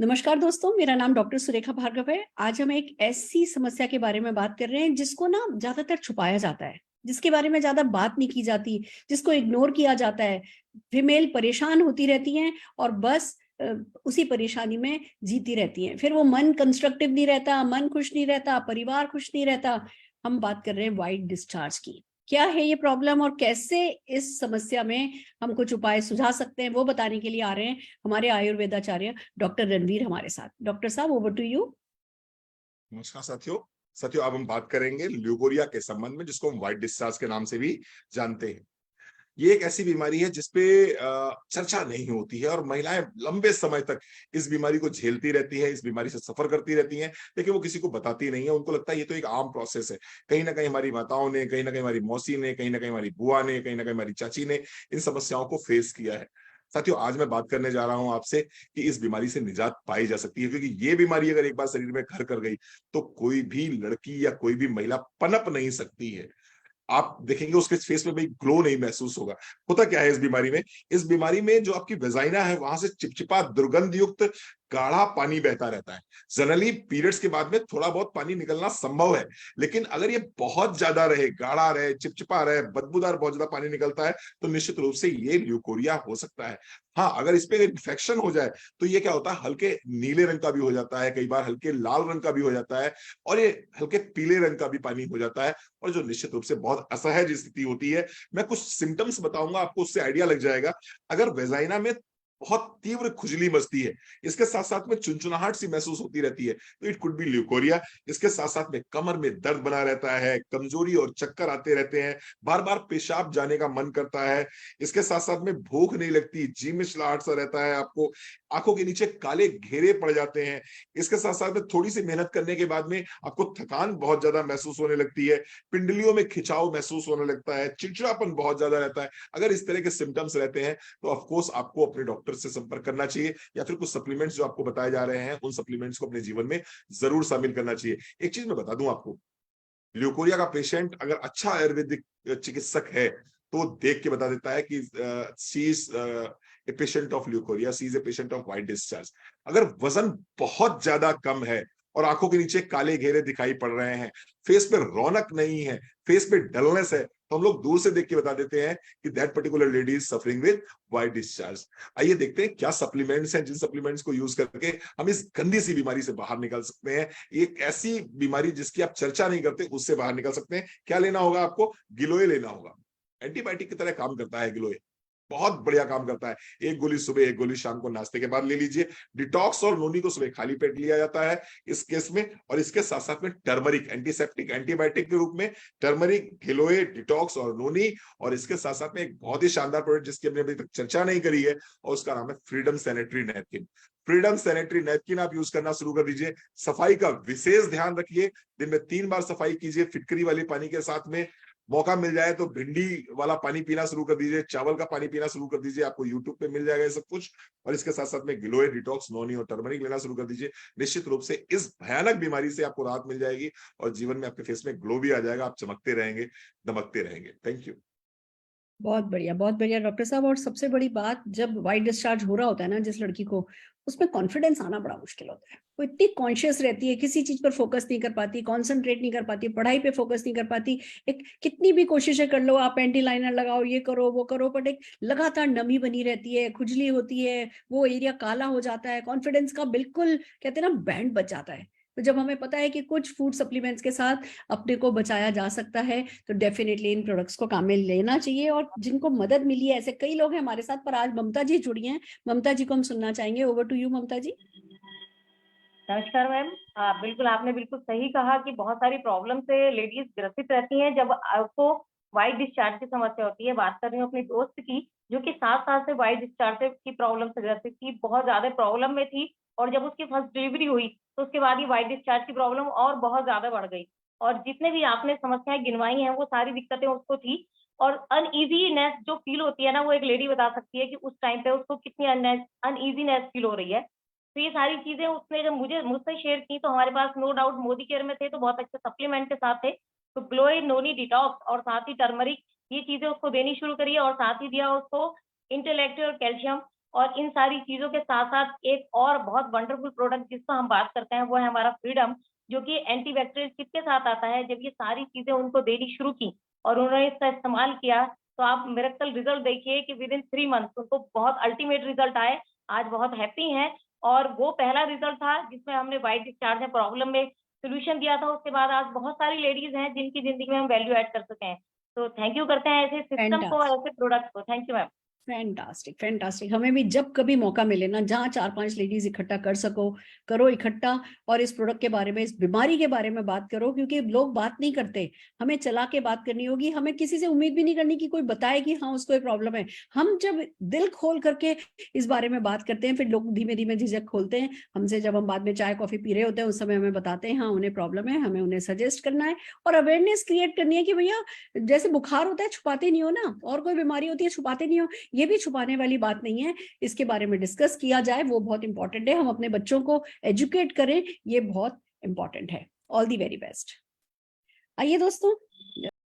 नमस्कार दोस्तों, मेरा नाम डॉक्टर सुरेखा भार्गव है। आज हम एक ऐसी समस्या के बारे में बात कर रहे हैं जिसको ना ज्यादातर छुपाया जाता है, जिसके बारे में ज्यादा बात नहीं की जाती, जिसको इग्नोर किया जाता है। फीमेल परेशान होती रहती हैं और बस उसी परेशानी में जीती रहती हैं। फिर वो मन कंस्ट्रक्टिव नहीं रहता, मन खुश नहीं रहता, परिवार खुश नहीं रहता। हम बात कर रहे हैं वाइट डिस्चार्ज की। क्या है ये प्रॉब्लम और कैसे इस समस्या में हम कुछ उपाय सुझा सकते हैं, वो बताने के लिए आ रहे हैं हमारे आयुर्वेदाचार्य डॉक्टर रणवीर हमारे साथ। डॉक्टर साहब, ओवर टू यू। नमस्कार साथियों। साथियों, अब हम बात करेंगे ल्यूकोरिया के संबंध में, जिसको हम व्हाइट डिस्चार्ज के नाम से भी जानते हैं। ये एक ऐसी बीमारी है जिसपे चर्चा नहीं होती है और महिलाएं लंबे समय तक इस बीमारी को झेलती रहती है, इस बीमारी से सफर करती रहती हैं, लेकिन वो किसी को बताती नहीं है। उनको लगता है ये तो एक आम प्रोसेस है। कहीं ना कहीं हमारी माताओं ने, कहीं ना कहीं हमारी मौसी ने, कहीं ना कहीं हमारी बुआ ने, कहीं ना कहीं हमारी चाची ने इन समस्याओं को फेस किया है। साथियों, आज मैं बात करने जा रहा हूं आपसे कि इस बीमारी से निजात पाई जा सकती है, क्योंकि ये बीमारी अगर एक बार शरीर में घर कर गई तो कोई भी लड़की या कोई भी महिला पनप नहीं सकती है। आप देखेंगे उसके फेस में भाई ग्लो नहीं महसूस होगा। होता क्या है इस बीमारी में? इस बीमारी में जो आपकी वेजाइना है, वहां से चिपचिपा दुर्गंध युक्त गाढ़ा पानी बहता रहता है। जनरली पीरियड्स के बाद में थोड़ा बहुत पानी निकलना संभव है, लेकिन अगर ये बहुत ज्यादा रहे, गाढ़ा रहे, चिपचिपा रहे, बदबूदार बहुत ज्यादा पानी निकलता है, तो निश्चित रूप से ये ल्यूकोरिया हो सकता है। हाँ, अगर इस पे इन्फेक्शन हो जाए तो ये क्या होता है, हल्के नीले रंग का भी हो जाता है, कई बार हल्के लाल रंग का भी हो जाता है, और ये हल्के पीले रंग का भी पानी हो जाता है, और जो निश्चित रूप से बहुत असहज स्थिति होती है। मैं कुछ सिम्टम्स बताऊंगा, आपको उससे आइडिया लग जाएगा। अगर वेजाइना में बहुत तीव्र खुजली मचती है, इसके साथ साथ में चुनचुनाहट सी महसूस होती रहती है, तो इट कुड बी ल्यूकोरिया। इसके साथ साथ में कमर में दर्द बना रहता है, कमजोरी और चक्कर आते रहते हैं, बार बार पेशाब जाने का मन करता है। इसके साथ साथ में भूख नहीं लगती, जी मिचलाहट सा रहता है आपको, आंखों के नीचे काले घेरे पड़ जाते हैं। इसके साथ साथ में थोड़ी सी मेहनत करने के बाद में आपको थकान बहुत ज्यादा महसूस होने लगती है, पिंडलियों में खिंचाव महसूस होने लगता है, चिड़चिड़ापन बहुत ज्यादा रहता है। अगर इस तरह के सिम्टम्स रहते हैं तो ऑफ कोर्स आपको अपने डॉक्टर से संपर्क करना चाहिए, या फिर कुछ सप्लीमेंट्स जो आपको बताए जा रहे हैं उन सप्लीमेंट्स को अपने जीवन में जरूर शामिल करना चाहिए। एक चीज मैं बता दूं आपको, ल्यूकोरिया का पेशेंट अगर अच्छा आयुर्वेदिक चिकित्सक है तो वो देख के बता देता है कि she is a patient of leucorrhoea, she is a patient of white discharge. अगर वजन बहुत ज्यादा कम है और आंखों के नीचे काले घेरे दिखाई पड़ रहे हैं, फेस पे रौनक नहीं है, फेस पे डलनेस है, तो हम लोग दूर से देख के बता देते हैं कि that particular lady is suffering with white discharge. आइए देखते हैं क्या सप्लीमेंट्स हैं, जिन सप्लीमेंट्स को यूज करके हम इस गंदी सी बीमारी से बाहर निकल सकते हैं। एक ऐसी बीमारी जिसकी आप चर्चा नहीं करते, उससे बाहर निकल सकते हैं। क्या लेना होगा आपको? गिलोय लेना होगा। एंटीबायोटिक की तरह काम करता है गिलोय, बहुत बढ़िया काम करता है। एक गोली सुबह, एक गोली शाम को नाश्ते के बाद ले लीजिए। डिटॉक्स और नोनी को सुबह खाली पेट लिया जाता है इस केस में, और इसके साथ साथ में टर्मरिक एंटीसेप्टिक एंटीबायोटिक के रूप में टर्मरिक, गिलोय, डिटॉक्स और नोनी, और इसके साथ साथ में एक बहुत ही शानदार प्रोडक्ट जिसकी हमने अभी तक चर्चा नहीं करी है, और उसका नाम है freedom sanitary napkin. Freedom sanitary napkin आप यूज करना शुरू कर दीजिए। सफाई का विशेष ध्यान रखिए, दिन में 3 बार सफाई कीजिए फिटकरी वाले पानी के साथ में। मौका मिल जाए तो भिंडी वाला पानी पीना शुरू कर दीजिए, चावल का पानी पीना शुरू कर दीजिए, आपको यूट्यूब पे मिल जाएगा ये सब कुछ। और इसके साथ साथ में गिलोय, डिटॉक्स, नोनी और टर्मरिक लेना शुरू कर दीजिए। निश्चित रूप से इस भयानक बीमारी से आपको राहत मिल जाएगी, और जीवन में आपके फेस में ग्लो भी आ जाएगा, आप चमकते रहेंगे, दमकते रहेंगे। Thank you. बहुत बढ़िया डॉक्टर साहब। और सबसे बड़ी बात, जब वाइट डिस्चार्ज हो रहा होता है ना जिस लड़की को, उसमें कॉन्फिडेंस आना बड़ा मुश्किल होता है। वो इतनी कॉन्शियस रहती है, किसी चीज पर फोकस नहीं कर पाती, कॉन्सेंट्रेट नहीं कर पाती, पढ़ाई पे फोकस नहीं कर पाती। एक कितनी भी कोशिशें कर लो, आप एंटी लाइनर लगाओ, ये करो वो करो, बट एक लगातार नमी बनी रहती है, खुजली होती है, वो एरिया काला हो जाता है, कॉन्फिडेंस का बिल्कुल कहते हैं ना बैंड बच जाता है। तो जब हमें पता है कि कुछ फूड सप्लीमेंट्स के साथ अपने को बचाया जा सकता है, तो डेफिनेटली इन प्रोडक्ट्स को काम में लेना चाहिए। और जिनको मदद मिली है, ऐसे कई लोग हैं हमारे साथ, पर आज ममता जी जुड़ी हैं। ममता जी को हम सुनना चाहेंगे। ओवर टू यू ममता जी। नमस्कार मैम। बिल्कुल आपने बिल्कुल सही कहा कि बहुत सारी प्रॉब्लम से लेडीज ग्रसित रहती हैं जब आपको वाइट डिस्चार्ज की समस्या होती है। बात कर रही हूँ अपनी दोस्त की, जो कि 7 साल से वाइट डिस्चार्ज की प्रॉब्लम से ग्रसित थी, बहुत ज्यादा प्रॉब्लम में थी। और जब उसकी फर्स्ट डिलीवरी हुई तो उसके बाद ही वाइट डिस्चार्ज की प्रॉब्लम और बहुत ज्यादा बढ़ गई। और जितने भी आपने समस्याएं गिनवाई हैं वो सारी दिक्कतें उसको थी। और अनईजीनेस जो फील होती है ना, वो एक लेडी बता सकती है कि उस टाइम पे उसको कितनी अनईजीनेस फील हो रही है। तो ये सारी चीजें उसने जब मुझसे शेयर की, तो हमारे पास नो डाउट मोदी केयर में थे तो बहुत अच्छे सप्लीमेंट के साथ थे। तो ग्लोई, नोनी, डिटॉक्स और साथ ही टर्मरिक, ये चीजें उसको देनी शुरू करी है। और साथ ही दिया उसको इंटेलेक्ट और कैल्शियम। और इन सारी चीज़ों के साथ-साथ एक और बहुत वंडरफुल प्रोडक्ट जिसका हम बात करते हैं वो है हमारा फ्रीडम, जो कि एंटीबैक्टीरियल चिप के साथ आता है। जब ये सारी चीज़ें उनको देनी शुरू की और उन्होंने इसका इस्तेमाल किया, तो आप मिरेकल रिजल्ट देखिए कि विदिन 3 मंथ्स उनको बहुत अल्टीमेट रिजल्ट आए। आज बहुत हैप्पी हैं और वो पहला रिजल्ट था जिसमें हमने व्हाइट डिस्चार्ज में प्रॉब्लम में सॉल्यूशन दिया था। उसके बाद आज बहुत सारी लेडीज़ हैं जिनकी ज़िंदगी में हम वैल्यू ऐड कर सके हैं। तो थैंक यू करते हैं ऐसे सिस्टम को और ऐसे प्रोडक्ट को। Thank you ma'am. Fantastic, fantastic. हमें भी जब कभी मौका मिले ना, जहाँ 4-5 लेडीज इकट्ठा कर सको, करो इकट्ठा और इस प्रोडक्ट के बारे में, इस बीमारी के बारे में बात करो, क्योंकि लोग बात नहीं करते। हमें चला के बात करनी होगी, हमें किसी से उम्मीद भी नहीं करनी कि कोई बताए कि हाँ उसको एक प्रॉब्लम है। हम जब दिल खोल करके इस बारे में बात करते हैं, फिर लोग धीमे धीमे झिझक खोलते हैं हमसे। जब हम बाद में चाय कॉफी पी रहे होते हैं, उस समय हमें बताते हैं हाँ उन्हें प्रॉब्लम है, हमें उन्हें सजेस्ट करना है और अवेयरनेस क्रिएट करनी है कि भैया जैसे बुखार होता है छुपाते नहीं हो ना, और कोई बीमारी होती है छुपाते नहीं हो, ये भी छुपाने वाली बात नहीं है। इसके बारे में डिस्कस किया जाए, वो बहुत इंपॉर्टेंट है। हम अपने बच्चों को एजुकेट करें, ये बहुत इंपॉर्टेंट है। All the very best. आइए दोस्तों,